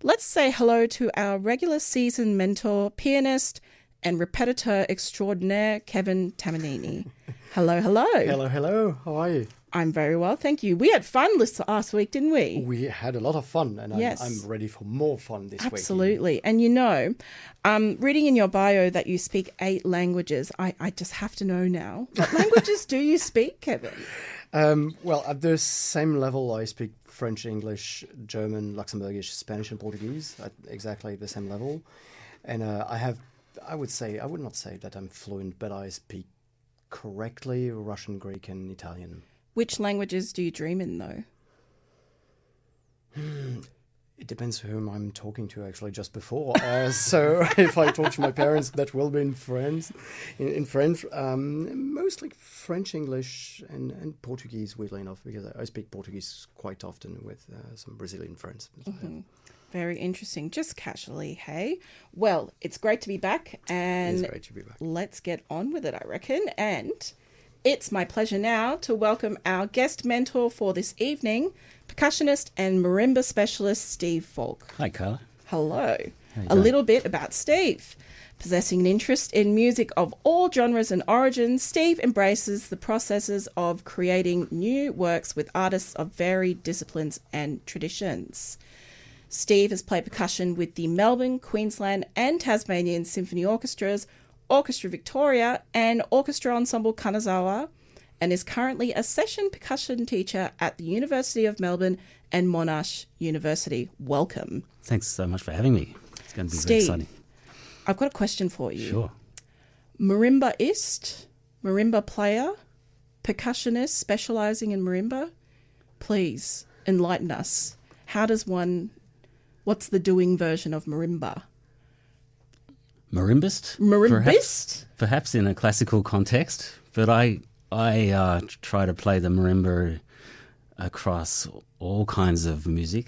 let's say hello to our regular season mentor, pianist, and repetiteur extraordinaire, Kevin Tamanini. Hello, hello. Hello, hello. How are you? I'm very well, thank you. We had fun last week, didn't we? We had a lot of fun, and yes. I'm ready for more fun this week. Absolutely. And you know, reading in your bio that you speak 8 languages, I just have to know now. What languages do you speak, Kevin? Well, at the same level, I speak French, English, German, Luxembourgish, Spanish, and Portuguese at exactly the same level. And I would not say that I'm fluent, but I speak correctly Russian, Greek, and Italian. Which languages do you dream in, though? It depends whom I'm talking to, actually, just before. So if I talk to my parents, that will be in French. Mostly French, English, and Portuguese, weirdly enough, because I speak Portuguese quite often with some Brazilian friends. Mm-hmm. Very interesting. Just casually, hey? Well, it's great to be back, and it's great to be back. Let's get on with it, I reckon. And it's my pleasure now to welcome our guest mentor for this evening, percussionist and marimba specialist Steve Falk. Hi, Carla. Hello. A little bit about Steve. Possessing an interest in music of all genres and origins, Steve embraces the processes of creating new works with artists of varied disciplines and traditions. Steve has played percussion with the Melbourne, Queensland and Tasmanian Symphony Orchestras, Orchestra Victoria and Orchestra Ensemble Kanazawa, and is currently a session percussion teacher at the University of Melbourne and Monash University. Welcome. Thanks so much for having me. It's going to be Steve, very exciting. I've got a question for you. Sure. Marimbaist, marimba player, percussionist specialising in marimba. Please enlighten us. What's the doing version of marimba? Marimbist? Marimbist? Perhaps in a classical context, but I try to play the marimba across all kinds of music.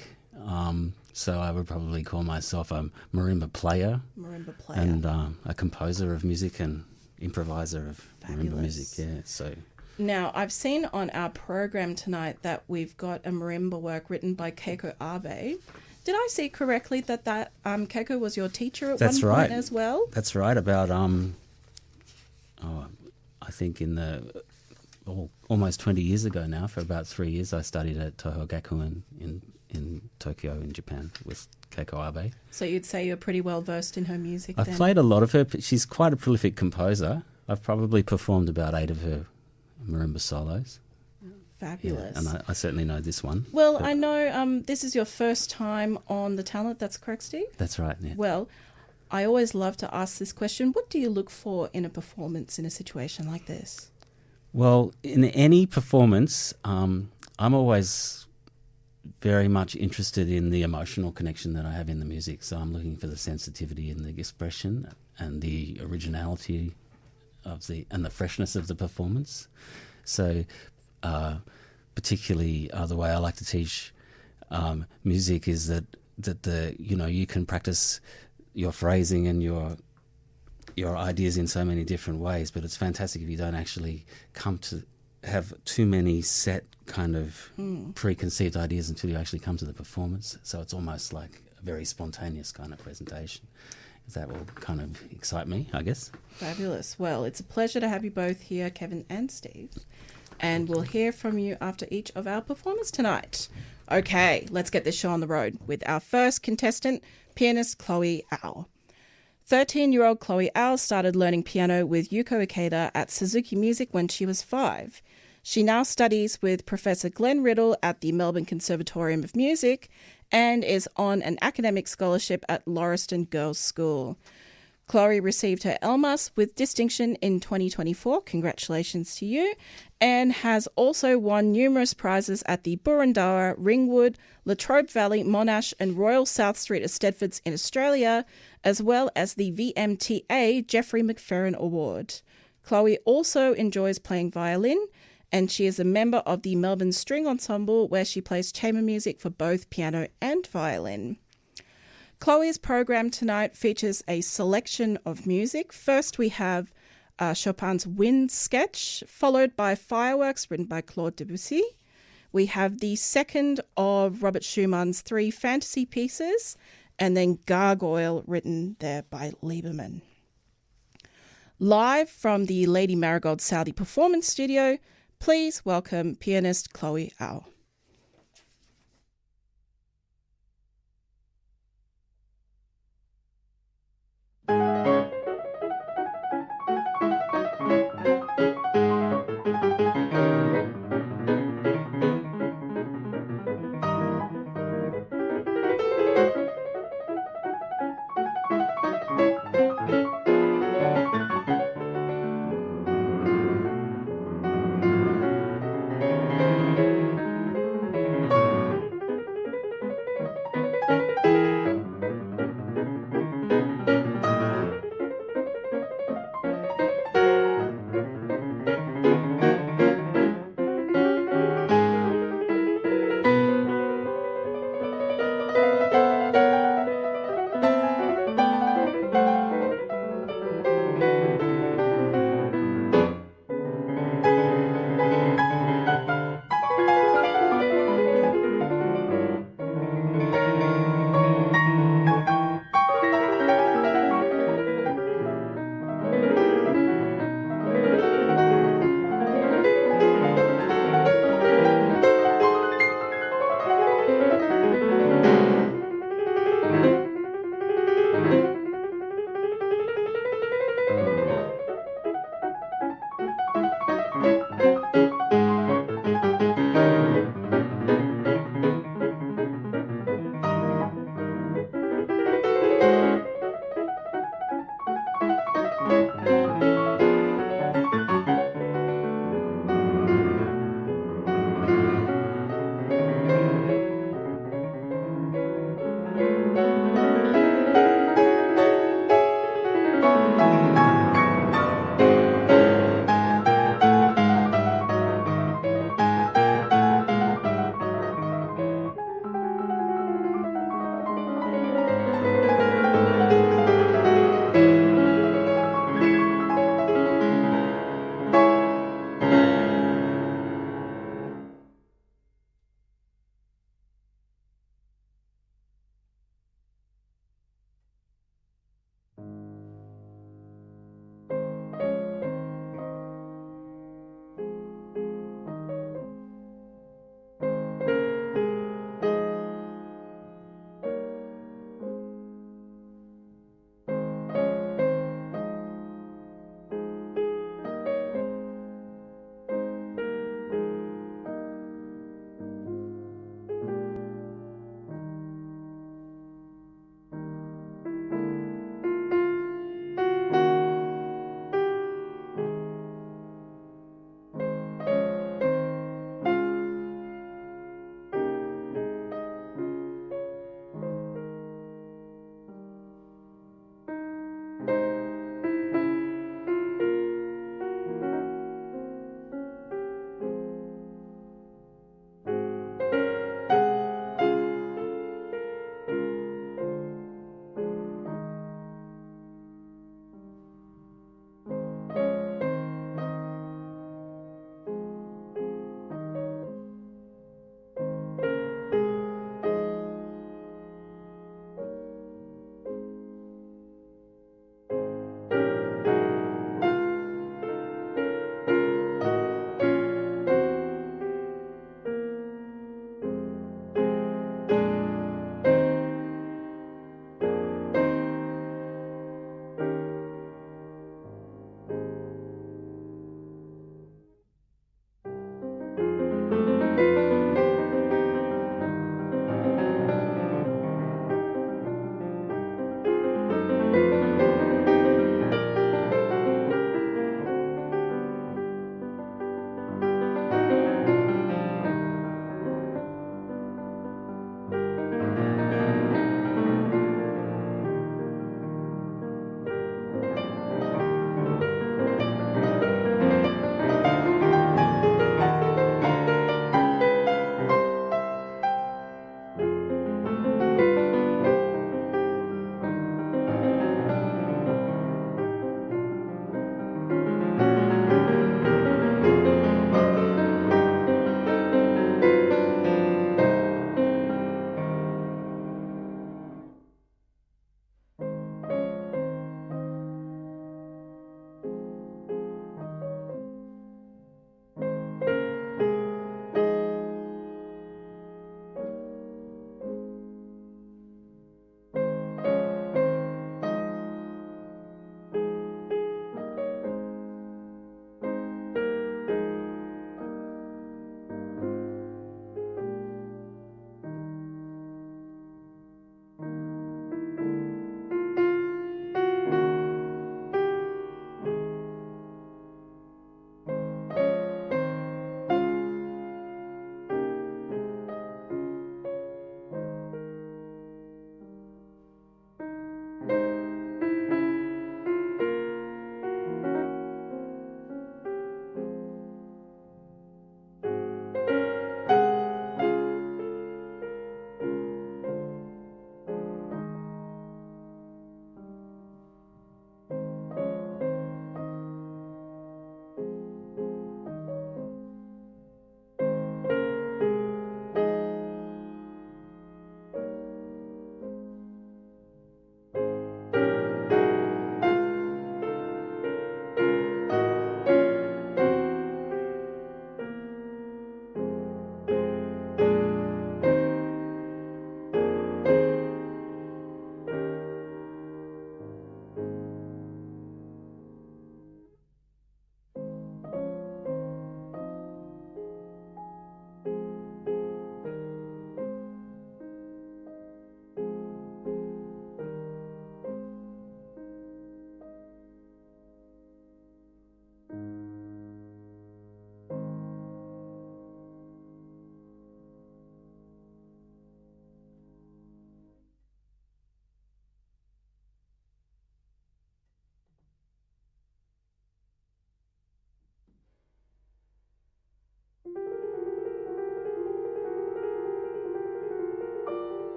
So I would probably call myself a marimba player. Marimba player. And a composer of music and improviser of Fabulous. Marimba music. Yeah, so... Now, I've seen on our program tonight that we've got a marimba work written by Keiko Abe. Did I see correctly that Keiko was your teacher at That's one right. point as well? That's right. About, I think almost 20 years ago now, for about 3 years, I studied at Toho Gakuen in Tokyo in Japan with Keiko Abe. So you'd say you're pretty well versed in her music I've then? played a lot of her. She's quite a prolific composer. I've probably performed about 8 of her marimba solos. Fabulous. Yeah, and I certainly know this one. Well, I know this is your first time on The Talent. That's correct, Steve? That's right, yeah. Well, I always love to ask this question. What do you look for in a performance in a situation like this? Well, in any performance, I'm always very much interested in the emotional connection that I have in the music. So I'm looking for the sensitivity and the expression and the originality and the freshness of the performance. So particularly the way I like to teach music is that you can practice your phrasing and your ideas in so many different ways, but it's fantastic if you don't actually come to have too many set kind of preconceived ideas until you actually come to the performance. So it's almost like a very spontaneous kind of presentation. That will kind of excite me, I guess. Fabulous. Well, it's a pleasure to have you both here, Kevin and Steve. And we'll hear from you after each of our performers tonight. Okay, let's get this show on the road with our first contestant, pianist Chloe Au. 13-year-old Chloe Au started learning piano with Yuko Ikeda at Suzuki Music when she was 5. She now studies with Professor Glenn Riddle at the Melbourne Conservatorium of Music and is on an academic scholarship at Lauriston Girls' School. Chloe received her ELMAS with distinction in 2024, congratulations to you, and has also won numerous prizes at the Burundawa, Ringwood, Latrobe Valley, Monash and Royal South Street Eisteddfods in Australia, as well as the VMTA Geoffrey McFerrin Award. Chloe also enjoys playing violin, and she is a member of the Melbourne String Ensemble, where she plays chamber music for both piano and violin. Chloe's program tonight features a selection of music. First, we have Chopin's Wind Sketch, followed by Fireworks, written by Claude Debussy. We have the second of Robert Schumann's 3 fantasy pieces, and then Gargoyle, written there by Lieberman. Live from the Lady Marigold Saudi Performance Studio, please welcome pianist Chloe Au.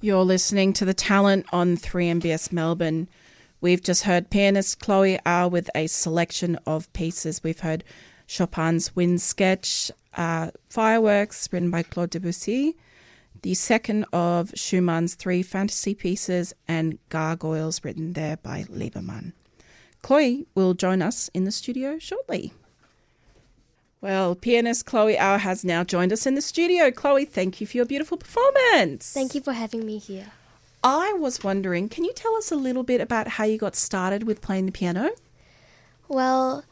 You're listening to The Talent on 3MBS Melbourne. We've just heard pianist Chloe Au with a selection of pieces. We've heard Chopin's Wind Sketch, Fireworks, written by Claude Debussy, the second of Schumann's 3 fantasy pieces, and Gargoyles, written there by Liebermann. Chloe will join us in the studio shortly. Well, pianist Chloe Au has now joined us in the studio. Chloe, thank you for your beautiful performance. Thank you for having me here. I was wondering, can you tell us a little bit about how you got started with playing the piano? Well,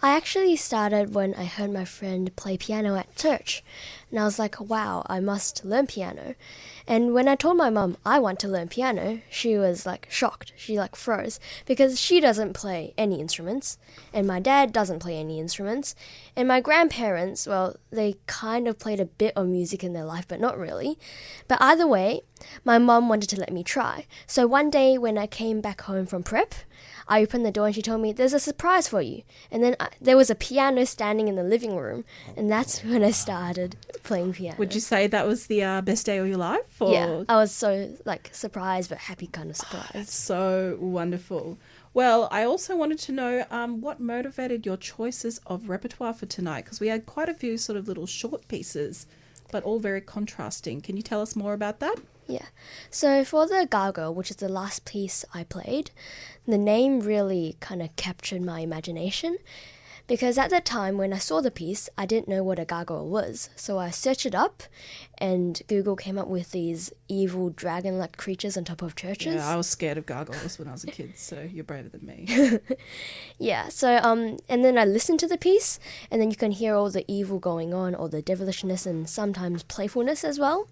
I actually started when I heard my friend play piano at church. And I was like, wow, I must learn piano. And when I told my mum I want to learn piano, she was like shocked. She like froze because she doesn't play any instruments. And my dad doesn't play any instruments. And my grandparents, well, they kind of played a bit of music in their life, but not really. But either way, my mum wanted to let me try. So one day when I came back home from prep, I opened the door and she told me, there's a surprise for you. And then there was a piano standing in the living room. And that's when I started playing piano. Would you say that was the best day of your life? Or? Yeah, I was so like surprised but happy kind of surprised. That's so wonderful. Well, I also wanted to know what motivated your choices of repertoire for tonight, because we had quite a few sort of little short pieces, but all very contrasting. Can you tell us more about that? Yeah. So for the Gargoyle, which is the last piece I played, the name really kind of captured my imagination. Because at the time when I saw the piece, I didn't know what a gargoyle was. So I searched it up and Google came up with these evil dragon-like creatures on top of churches. Yeah, I was scared of gargoyles when I was a kid, so you're braver than me. Yeah, so and then I listened to the piece and then you can hear all the evil going on, all the devilishness and sometimes playfulness as well.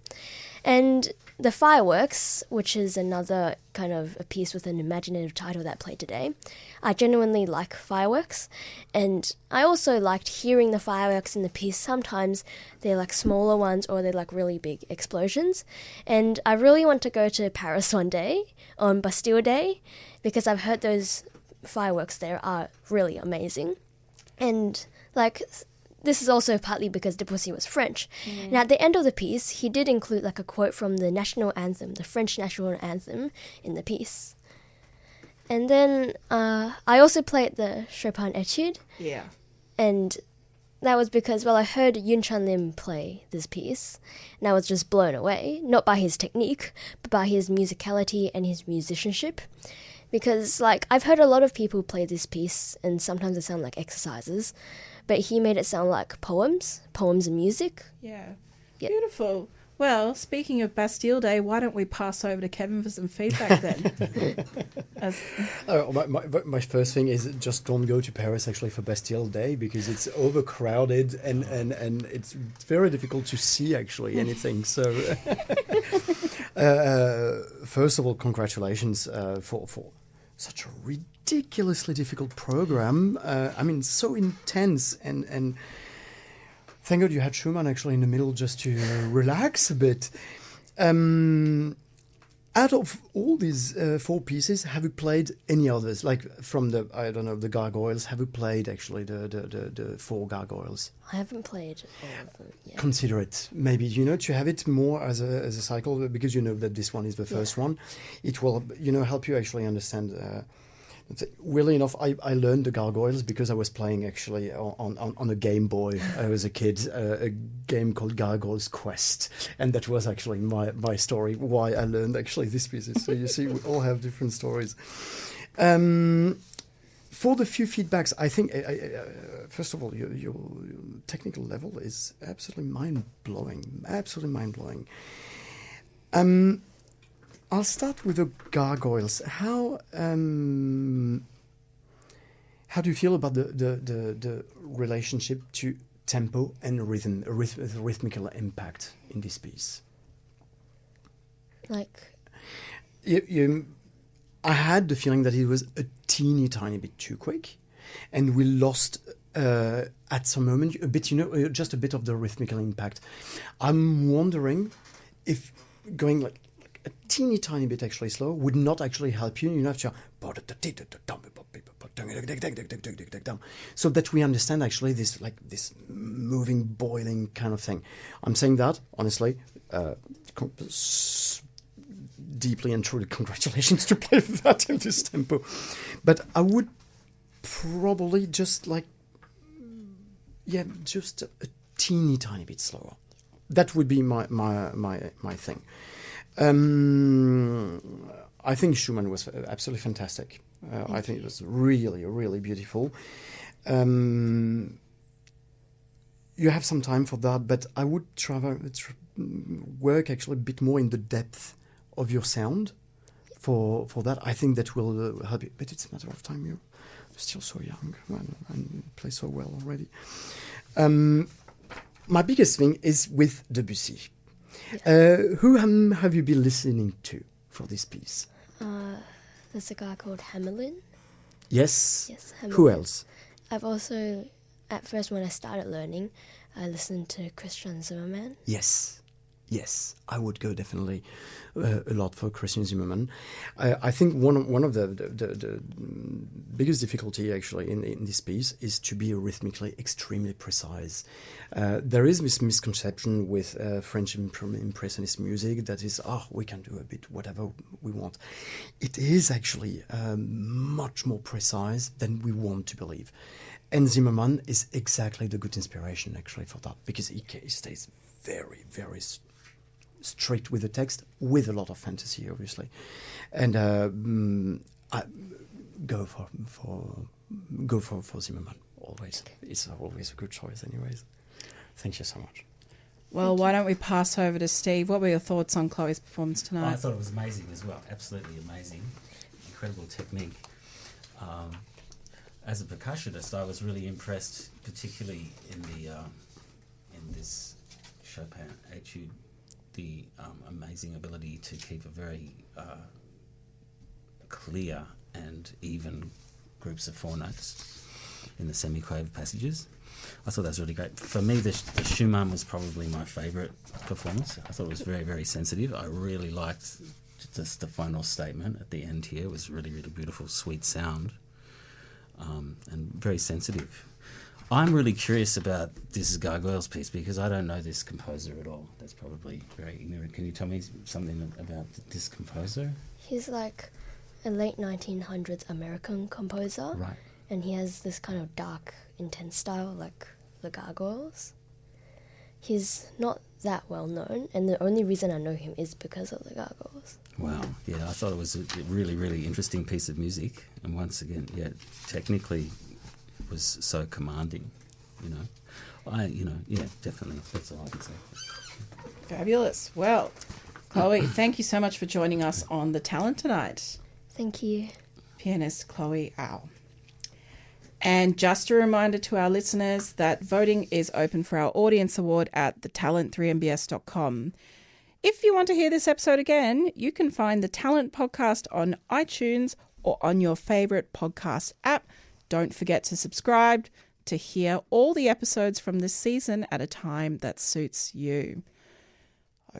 And the Fireworks, which is another kind of a piece with an imaginative title that played today, I genuinely like fireworks. And I also liked hearing the fireworks in the piece. Sometimes they're like smaller ones or they're like really big explosions. And I really want to go to Paris one day on Bastille Day because I've heard those fireworks there are really amazing. And like, this is also partly because Debussy was French. And at the end of the piece, he did include like a quote from the national anthem, the French national anthem, in the piece. And then I also played the Chopin Etude. Yeah. And that was because, well, I heard Yun Chan Lim play this piece, and I was just blown away, not by his technique, but by his musicality and his musicianship. Because, like, I've heard a lot of people play this piece, and sometimes they sound like exercises, but he made it sound like poems and music. Yeah. Yeah. Beautiful. Well, speaking of Bastille Day, why don't we pass over to Kevin for some feedback then? My first thing is just don't go to Paris actually for Bastille Day because it's overcrowded and it's very difficult to see actually anything. So, first of all, congratulations for such a ridiculously difficult program. I mean, so intense and thank God you had Schumann actually in the middle just to relax a bit. Out of all these 4 pieces, have you played any others? Like from the, I don't know, the Gargoyles, have you played actually the 4 Gargoyles? I haven't played all of them yet. Consider it. Maybe, to have it more as a cycle, because you know that this one is the first one. It will, help you actually understand. Weirdly enough, I learned the Gargoyles because I was playing actually on a Game Boy. I was a kid, a game called Gargoyles Quest, and that was actually my story, why I learned actually these pieces. So you see, we all have different stories. For the few feedbacks, I think, first of all, your technical level is absolutely mind-blowing, I'll start with the Gargoyles. How do you feel about the relationship to tempo and rhythm, rhythmical impact in this piece? Like, I had the feeling that it was a teeny tiny bit too quick, and we lost at some moment a bit, just a bit of the rhythmical impact. I'm wondering if going like a teeny tiny bit actually slow would not actually help you. You have to so that we understand actually this moving, boiling kind of thing. I'm saying that honestly, deeply and truly congratulations to play with that in this tempo. But I would probably just just a teeny tiny bit slower. That would be my thing. I think Schumann was absolutely fantastic. I think it was really, really beautiful. You have some time for that, but I would work actually a bit more in the depth of your sound for that. I think that will help you. But it's a matter of time. You're still so young and play so well already. My biggest thing is with Debussy. Who have you been listening to for this piece? There's a guy called Hamelin. Yes. Yes, Hamelin. Who else? I've also, at first when I started learning, I listened to Christian Zimmermann. Yes, I would go definitely a lot for Christian Zimmermann. I think one of the biggest difficulty actually in this piece is to be rhythmically extremely precise. There is this misconception with French impressionist music that is, we can do a bit whatever we want. It is actually much more precise than we want to believe. And Zimmermann is exactly the good inspiration actually for that, because he stays very, very straight with the text, with a lot of fantasy, obviously. And I go for Zimmermann always. It's always a good choice, anyways. Thank you so much. Well, why don't we pass over to Steve? What were your thoughts on Chloe's performance tonight? I thought it was amazing as well. Absolutely amazing. Incredible technique. As a percussionist, I was really impressed, particularly in this Chopin etude, the amazing ability to keep a very clear and even groups of four notes in the semiquaver passages. I thought that was really great. For me, the Schumann was probably my favourite performance. I thought it was very, very sensitive. I really liked just the final statement at the end here. It was really, really beautiful, sweet sound. And very sensitive. I'm really curious about this Gargoyles piece because I don't know this composer at all. That's probably very ignorant. Can you tell me something about this composer? He's like a late 1900s American composer. Right. And he has this kind of dark, intense style like the Gargoyles. He's not that well known, and the only reason I know him is because of the Gargoyles. Wow. Yeah, I thought it was a really, really interesting piece of music. And once again, technically it was so commanding, definitely. That's all I can say. Fabulous. Well, Chloe, thank you so much for joining us on The Talent tonight. Thank you. Pianist Chloe Au. And just a reminder to our listeners that voting is open for our Audience Award at thetalent3mbs.com. If you want to hear this episode again, you can find the Talent podcast on iTunes or on your favourite podcast app. Don't forget to subscribe to hear all the episodes from this season at a time that suits you.